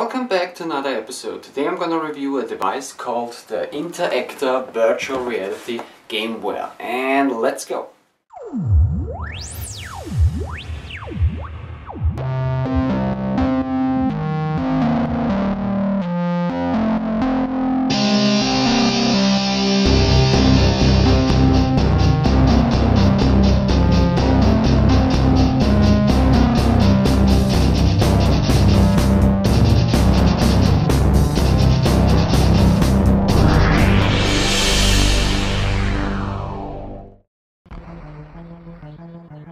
Welcome back to another episode. Today I'm gonna review a device called the Interactor Virtual Reality Gameware. And let's go!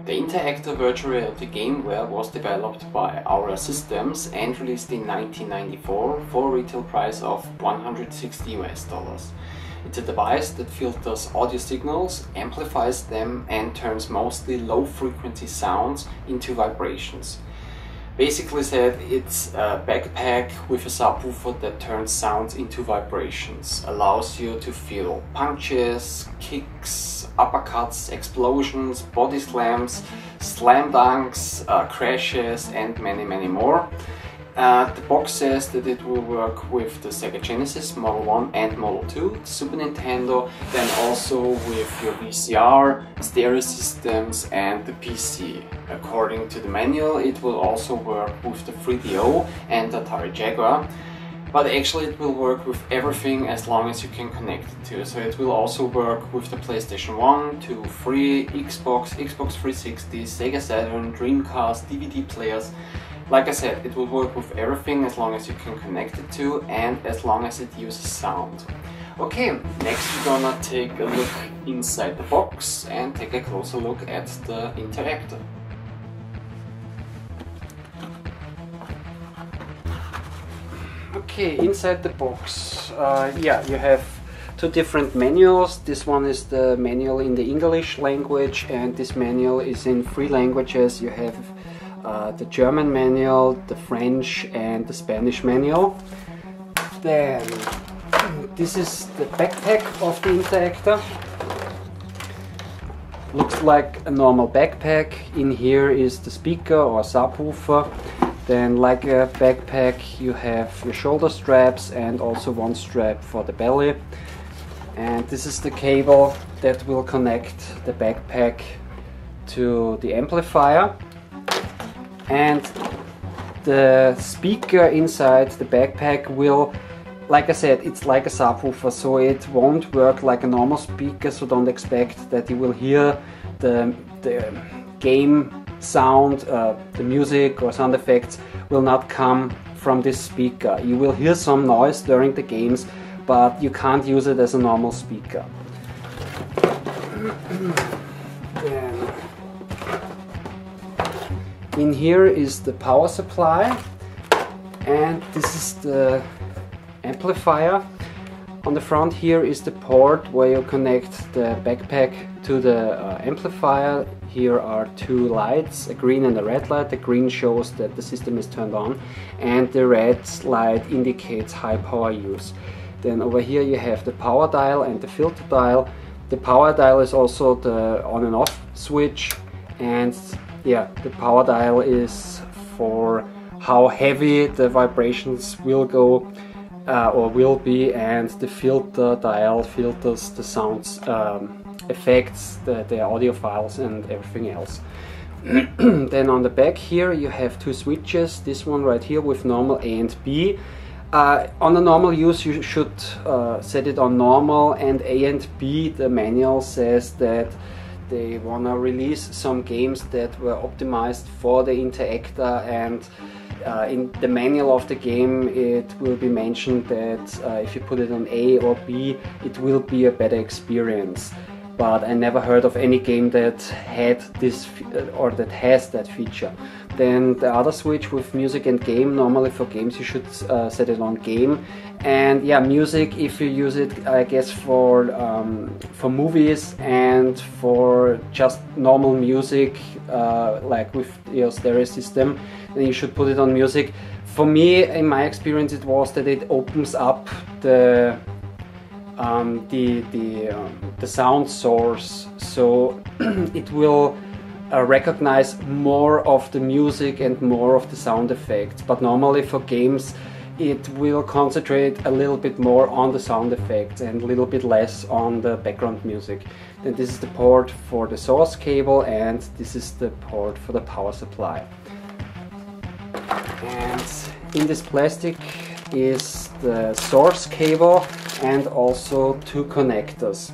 The Interactor Virtual Reality Gameware was developed by Aura Systems and released in 1994 for a retail price of $160 US. It's a device that filters audio signals, amplifies them and turns mostly low-frequency sounds into vibrations. Basically said, it's a backpack with a subwoofer that turns sounds into vibrations, allows you to feel punches, kicks, uppercuts, explosions, body slams, slam dunks, crashes and many more. The box says that it will work with the Sega Genesis Model 1 and Model 2, the Super Nintendo, then also with your VCR, stereo systems and the PC. According to the manual, it will also work with the 3DO and the Atari Jaguar, but actually it will work with everything as long as you can connect it to. So it will also work with the PlayStation 1, 2, 3, Xbox, Xbox 360, Sega Saturn, Dreamcast, DVD players. Like I said, it will work with everything as long as you can connect it to and as long as it uses sound. Okay, next we're gonna take a look inside the box and take a closer look at the Interactor. Okay, inside the box, you have two different manuals. This one is the manual in the English language and this manual is in three languages. You have the German manual, the French and the Spanish manual. Then this is the backpack of the Interactor. Looks like a normal backpack. In here is the speaker or subwoofer. Then, like a backpack, you have your shoulder straps and also one strap for the belly. And this is the cable that will connect the backpack to the amplifier. And the speaker inside the backpack will, like I said, it's like a subwoofer, so it won't work like a normal speaker, so don't expect that you will hear the game sound, the music or sound effects will not come from this speaker. You will hear some noise during the games, but you can't use it as a normal speaker. Then, in here is the power supply and this is the amplifier. On the front here is the port where you connect the backpack to the amplifier. Here are two lights, a green and a red light. The green shows that the system is turned on and the red light indicates high power use. Then over here you have the power dial and the filter dial. The power dial is also the on and off switch, and yeah, the power dial is for how heavy the vibrations will go or will be, and the filter dial filters the sounds, effects, the audio files and everything else. Then on the back here you have two switches, this one right here with normal A and B. On a normal use you should set it on normal, and A and B, the manual says that they wanna release some games that were optimized for the Interactor, and in the manual of the game it will be mentioned that if you put it on A or B it will be a better experience. But I never heard of any game that had this or that has that feature. Then the other switch with music and game, normally for games you should set it on game. And yeah, music, if you use it, I guess for movies and for just normal music, like with your stereo system, then you should put it on music. For me, in my experience, it was that it opens up the sound source, so it will recognize more of the music and more of the sound effects. But normally for games it will concentrate a little bit more on the sound effects and a little bit less on the background music. Then this is the port for the source cable, and this is the port for the power supply. And in this plastic is the source cable and also two connectors.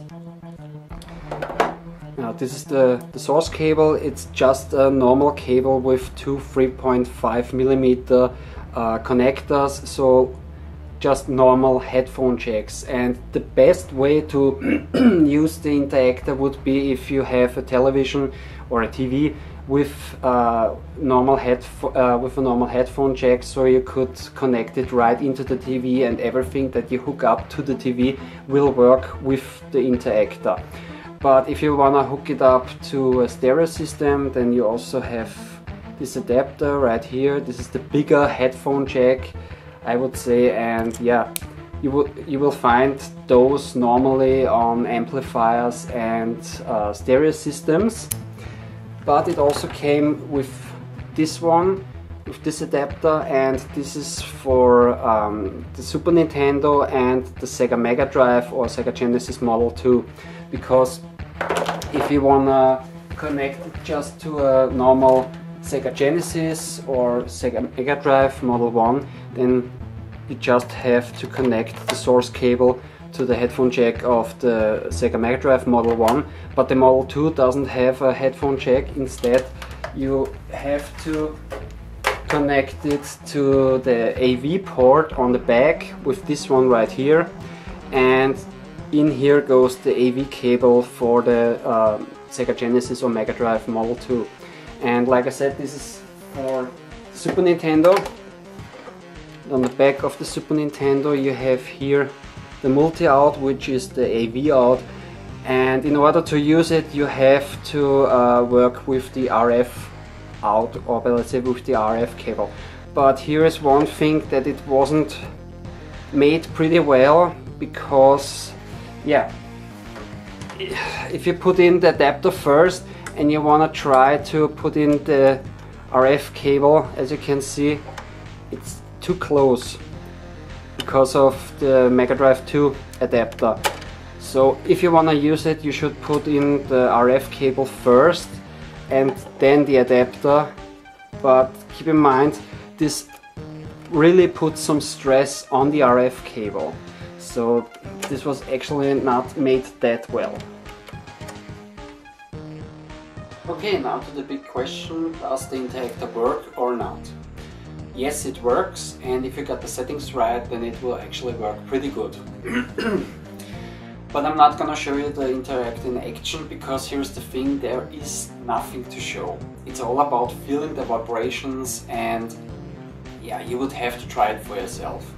Now this is the source cable. It's just a normal cable with two 3.5mm connectors, so just normal headphone jacks. And the best way to use the Interactor would be if you have a television or a TV with a normal headphone jack, so you could connect it right into the TV, and everything that you hook up to the TV will work with the Interactor. But if you wanna hook it up to a stereo system, then you also have this adapter right here. This is the bigger headphone jack, I would say, and yeah, you will find those normally on amplifiers and stereo systems. But it also came with this one, with this adapter, and this is for the Super Nintendo and the Sega Mega Drive or Sega Genesis Model 2, because if you wanna connect it just to a normal Sega Genesis or Sega Mega Drive Model 1, then you just have to connect the source cable to the headphone jack of the Sega Mega Drive Model 1, but the Model 2 doesn't have a headphone jack. Instead, you have to connect it to the AV port on the back with this one right here, and in here goes the AV cable for the Sega Genesis or Mega Drive Model 2. And like I said, this is for the Super Nintendo. On the back of the Super Nintendo you have here the multi-out, which is the AV out, and in order to use it you have to work with the RF out, or let's say with the RF cable. But here is one thing that it wasn't made pretty well, because yeah, if you put in the adapter first and you want to try to put in the RF cable, as you can see, it's too close because of the Mega Drive 2 adapter. So if you want to use it, you should put in the RF cable first and then the adapter. But keep in mind, this really puts some stress on the RF cable, so this was actually not made that well. Okay, now to the big question, does the Interactor work or not? Yes, it works, and if you got the settings right, then it will actually work pretty good. But I'm not gonna show you the Interactor in action, because here's the thing, there is nothing to show. It's all about feeling the vibrations, and yeah, you would have to try it for yourself.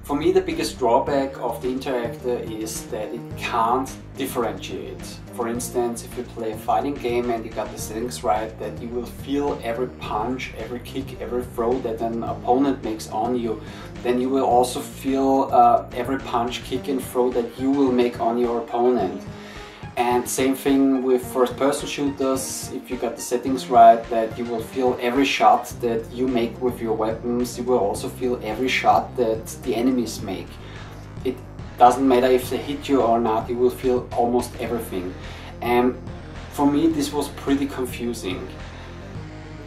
For me, the biggest drawback of the Interactor is that it can't differentiate. For instance, if you play a fighting game and you got the settings right, that you will feel every punch, every kick, every throw that an opponent makes on you, then you will also feel every punch, kick and throw that you will make on your opponent. And same thing with first-person shooters. If you got the settings right, that you will feel every shot that you make with your weapons, you will also feel every shot that the enemies make. It doesn't matter if they hit you or not, you will feel almost everything. And for me this was pretty confusing.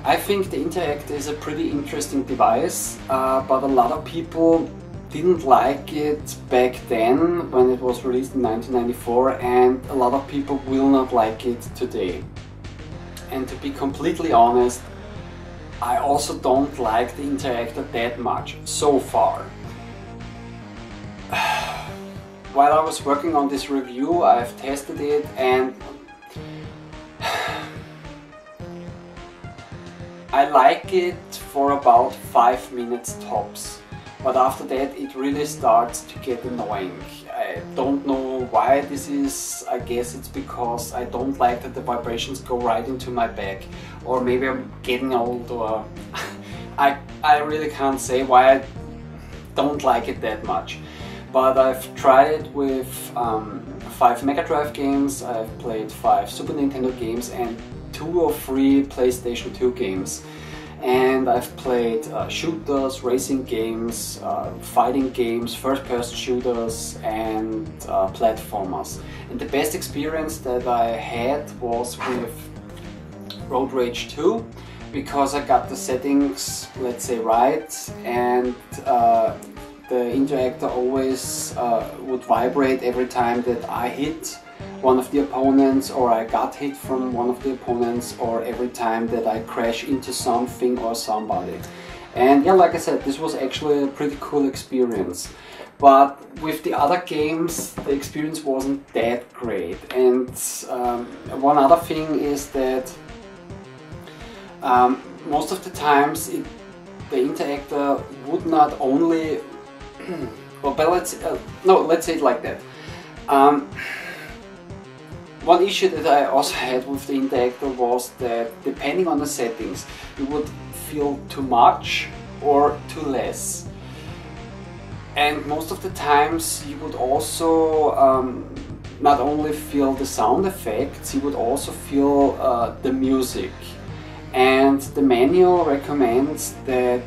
I think the Interactor is a pretty interesting device, but a lot of people didn't like it back then when it was released in 1994, and a lot of people will not like it today. And to be completely honest, I also don't like the Interactor that much so far. While I was working on this review, I've tested it, and I like it for about 5 minutes tops. But after that it really starts to get annoying. I don't know why this is. I guess it's because I don't like that the vibrations go right into my back. Or maybe I'm getting old, or I really can't say why I don't like it that much. But I've tried it with 5 Mega Drive games, I've played 5 Super Nintendo games and 2 or 3 PlayStation 2 games. and I've played shooters, racing games, fighting games, first-person shooters, and platformers. And the best experience that I had was with Road Rage 2, because I got the settings, let's say, right, and the Interactor always would vibrate every time that I hit one of the opponents, or I got hit from one of the opponents, or every time that I crash into something or somebody. And yeah, like I said, this was actually a pretty cool experience. But with the other games, the experience wasn't that great. And one other thing is that most of the times the Interactor would not only well, but let's say it like that. One issue that I also had with the Interactor was that depending on the settings, you would feel too much or too less. And most of the times you would also not only feel the sound effects, you would also feel the music. And the manual recommends that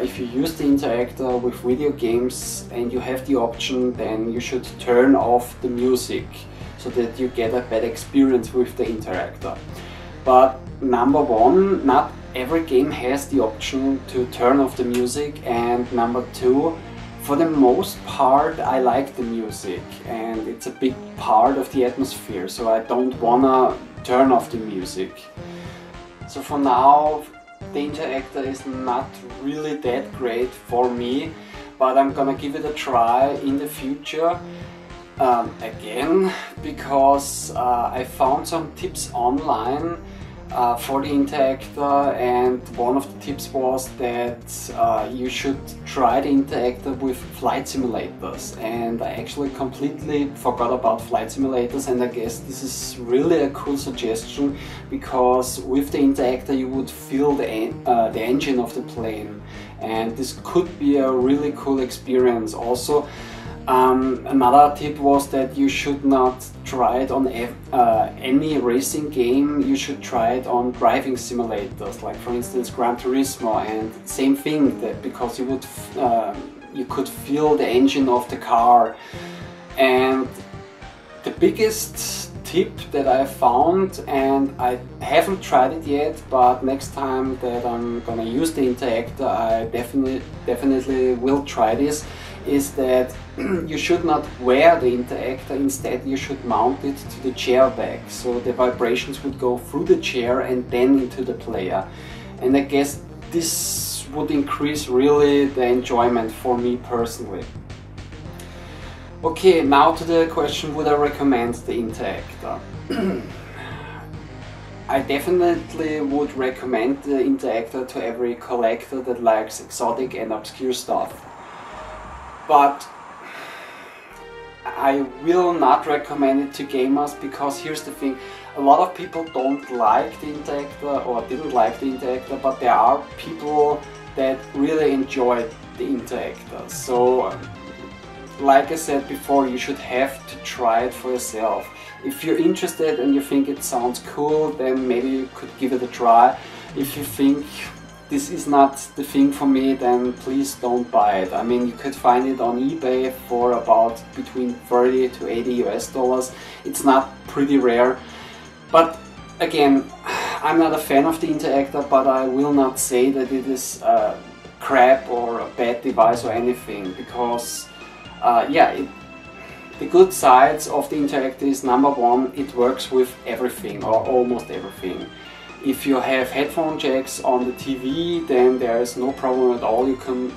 if you use the Interactor with video games and you have the option, then you should turn off the music so that you get a better experience with the Interactor. But number one, not every game has the option to turn off the music, and number two, for the most part I like the music and it's a big part of the atmosphere, so I don't wanna turn off the music. So for now, the Interactor is not really that great for me, but I'm gonna give it a try in the future again, because I found some tips online for the Interactor, and one of the tips was that you should try the Interactor with flight simulators, and I actually completely forgot about flight simulators, and I guess this is really a cool suggestion, because with the Interactor you would feel the engine of the plane, and this could be a really cool experience. Also, another tip was that you should not try it on any racing game, you should try it on driving simulators, like for instance Gran Turismo, and same thing, that because you could feel the engine of the car. And the biggest tip that I found, and I haven't tried it yet, but next time that I'm gonna use the Interactor I definitely will try this, is that you should not wear the Interactor, instead you should mount it to the chair back, so the vibrations would go through the chair and then into the player. And I guess this would increase really the enjoyment for me personally. Okay, now to the question, would I recommend the Interactor? I definitely would recommend the Interactor to every collector that likes exotic and obscure stuff. But I will not recommend it to gamers, because here's the thing, a lot of people don't like the Interactor or didn't like the Interactor, but there are people that really enjoy the Interactor. So like I said before, you should have to try it for yourself. If you're interested and you think it sounds cool, then maybe you could give it a try. If you think this is not the thing for me, then please don't buy it. I mean, you could find it on eBay for about between 30 to 80 US dollars. It's not pretty rare. But again, I'm not a fan of the Interactor, but I will not say that it is crap or a bad device or anything, because yeah, the good sides of the Interactor is, number one, it works with everything or almost everything. If you have headphone jacks on the TV, then there is no problem at all. You can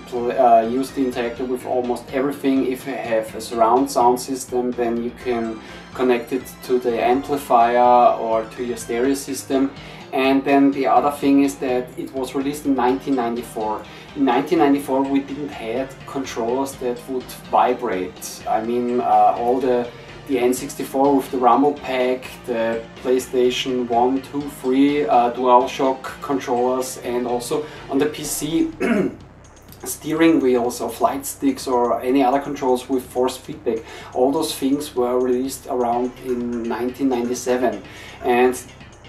use the Interactor with almost everything. If you have a surround sound system, then you can connect it to the amplifier or to your stereo system. And then the other thing is that it was released in 1994. In 1994 we didn't have controllers that would vibrate. I mean, all the N64 with the rumble pack, the PlayStation 1, 2, 3 DualShock controllers, and also on the PC steering wheels or flight sticks or any other controls with force feedback. All those things were released around in 1997, and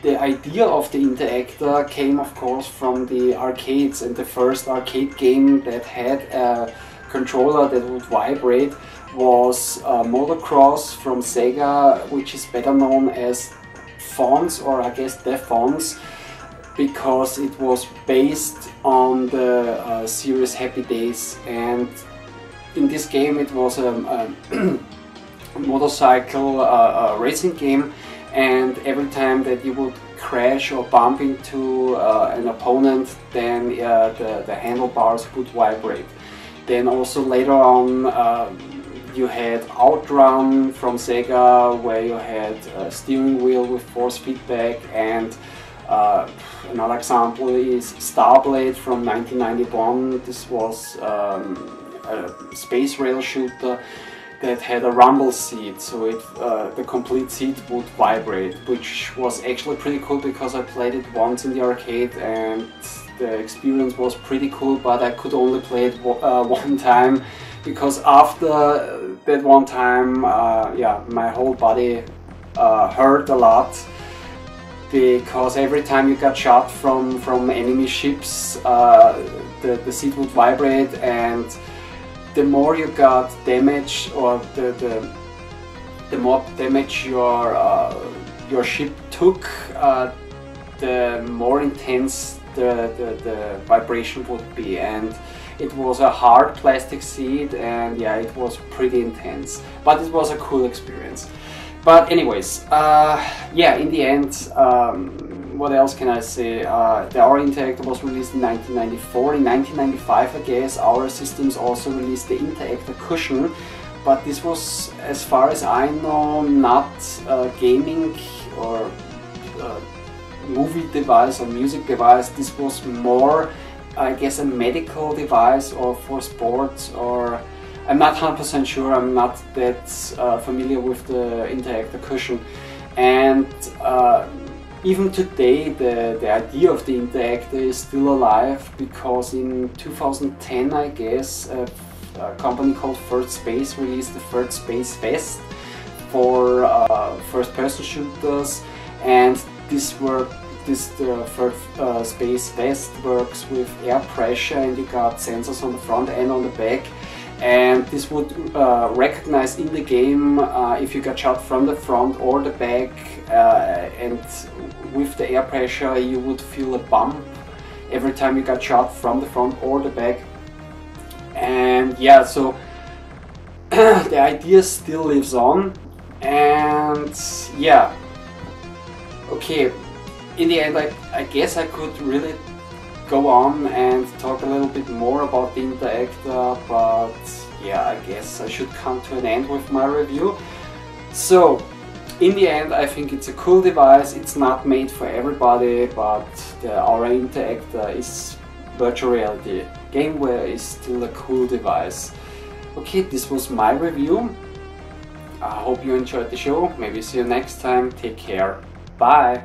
The idea of the Interactor came of course from the arcades, and the first arcade game that had a controller that would vibrate was Motocross from Sega, which is better known as Fonz, or I guess the Fonz, because it was based on the series Happy Days, and in this game it was a motorcycle racing game, and every time that you would crash or bump into an opponent, then the handlebars would vibrate. Then also later on you had Outrun from Sega, where you had a steering wheel with force feedback, and another example is Starblade from 1991. This was a space rail shooter that had a rumble seat, so the complete seat would vibrate, which was actually pretty cool because I played it once in the arcade and the experience was pretty cool, but I could only play it one time, because after that one time, yeah, my whole body hurt a lot, because every time you got shot from enemy ships, the seat would vibrate, and the more you got damage, or the more damage your ship took, the more intense the vibration would be. And it was a hard plastic seat, and yeah, it was pretty intense, but it was a cool experience. But anyways, yeah, in the end, what else can I say? Our Interactor was released in 1994. In 1995, I guess, our systems also released the Interactor cushion, but this was, as far as I know, not a gaming or movie device or music device. This was more, I guess, a medical device, or for sports, or I'm not 100% sure. I'm not that familiar with the Interactor cushion. And even today the idea of the Interactor is still alive, because in 2010, I guess, a company called Third Space released the Third Space Vest for first-person shooters, and the Third Space Vest works with air pressure, and you got sensors on the front and on the back, and this would recognize in the game if you got shot from the front or the back, and with the air pressure you would feel a bump every time you got shot from the front or the back. And yeah, so the idea still lives on, and yeah, okay, in the end I guess I could really go on and talk a little bit more about the Interactor, but yeah, I guess I should come to an end with my review. So in the end, I think it's a cool device. It's not made for everybody, but our Interactor is virtual reality. Gameware is still a cool device. Okay, this was my review. I hope you enjoyed the show. Maybe see you next time. Take care. Bye.